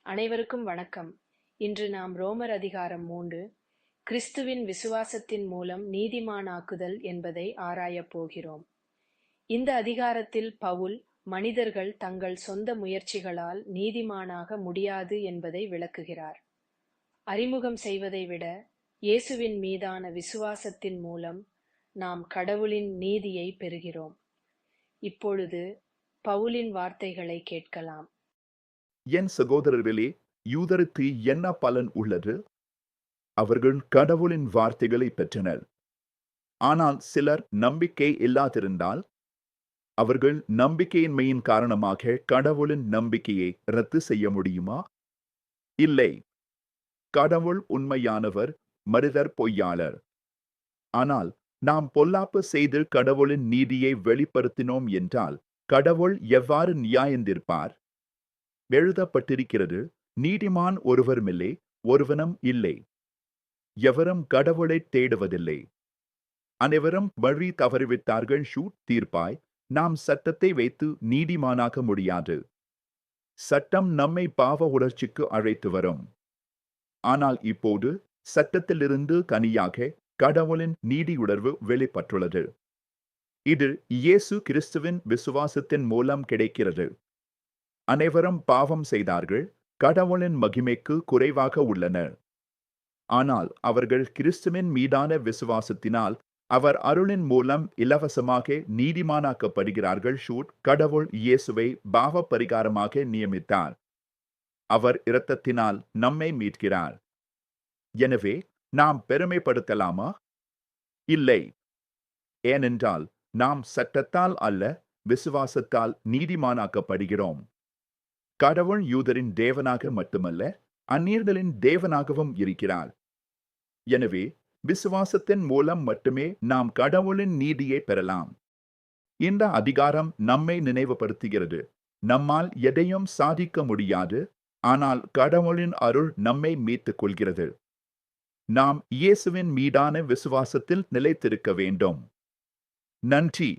அனைவருக்கும் வணக்கம். இன்று நாம் ரோமர் அதிகாரம் 3 கிறிஸ்துவின் விசுவாசத்தின் மூலம் நீதிமானாக்குதல் என்பதை ஆராயப் போகிறோம். இந்த அதிகாரத்தில் பவுல் மனிதர்கள் தங்கள் சொந்த முயற்சிகளால் நீதிமானாக முடியாது என்பதை விளக்குகிறார். அறிமுகம் செய்வதை விட இயேசுவின் மீதான விசுவாசத்தின் மூலம் நாம் கடவுளின் நீதியை பெறுகிறோம். இப்பொழுது பவுலின் வார்த்தைகளை கேட்கலாம். என் சகோதரர்களே, யூதருக்கு என்ன பலன் உள்ளது? அவர்கள் கடவுளின் வார்த்தைகளை பெற்றனர். ஆனால் சிலர் நம்பிக்கை இல்லாதிருந்தால், அவர்கள் நம்பிக்கையின்மையின் காரணமாக கடவுளின் நம்பிக்கையை ரத்து செய்ய முடியுமா? இல்லை. கடவுள் உண்மையானவர், மனிதர் பொய்யாளர். ஆனால் நாம் பொல்லாப்பு செய்து கடவுளின் நீதியை வெளிப்படுத்தினோம் என்றால், கடவுள் எவ்வாறு நியாயந்தீர்ப்பார்? எழுதப்பட்டிருக்கிறது, நீதிமான் ஒருவருமில்லை, ஒருவனும் இல்லை. எவரும் கடவுளை தேடுவதில்லை. அனைவரும் வழி தவறிவிட்டார்கள். தீர்ப்பாய் நாம் சட்டத்தை வைத்து நீதிமானாக முடியாது. சட்டம் நம்மை பாவ உணர்ச்சிக்கு அழைத்து வரும். ஆனால் இப்போது சட்டத்திலிருந்து கனியாக கடவுளின் நீதியுணர்வு வெளிப்பட்டுள்ளது. இது இயேசு கிறிஸ்துவின் விசுவாசத்தின் மூலம் கிடைக்கிறது. அனைவரும் பாவம் செய்தார்கள், கடவுளின் மகிமைக்கு குறைவாக உள்ளனர். ஆனால் அவர்கள் கிறிஸ்துவின் மீதான விசுவாசத்தினால் அவர் அருளின் மூலம் இலவசமாக நீதிமானாக்கப்படுகிறார்கள். கடவுள் இயேசுவை பாவ பரிகாரமாக நியமித்தார். அவர் இரத்தத்தினால் நம்மை மீட்கிறார். எனவே நாம் பெருமைப்படுத்தலாமா? இல்லை. ஏனென்றால் நாம் சட்டத்தால் அல்ல, விசுவாசத்தால் நீதிமானாக்கப்படுகிறோம். கடவுள் யூதரின் தேவனாக மட்டுமல்ல, அந்நியர்களின் தேவனாகவும் இருக்கிறார். எனவே விசுவாசத்தின் மூலம் மட்டுமே நாம் கடவுளின் நீதியை பெறலாம். இந்த அதிகாரம் நம்மை நினைவுபடுத்துகிறது, நம்மால் எதையும் சாதிக்க முடியாது, ஆனால் கடவுளின் அருள் நம்மை மீட்டுக் கொள்கிறது. நாம் இயேசுவின் மீதான விசுவாசத்தில் நிலைத்திருக்க வேண்டும். நன்றி.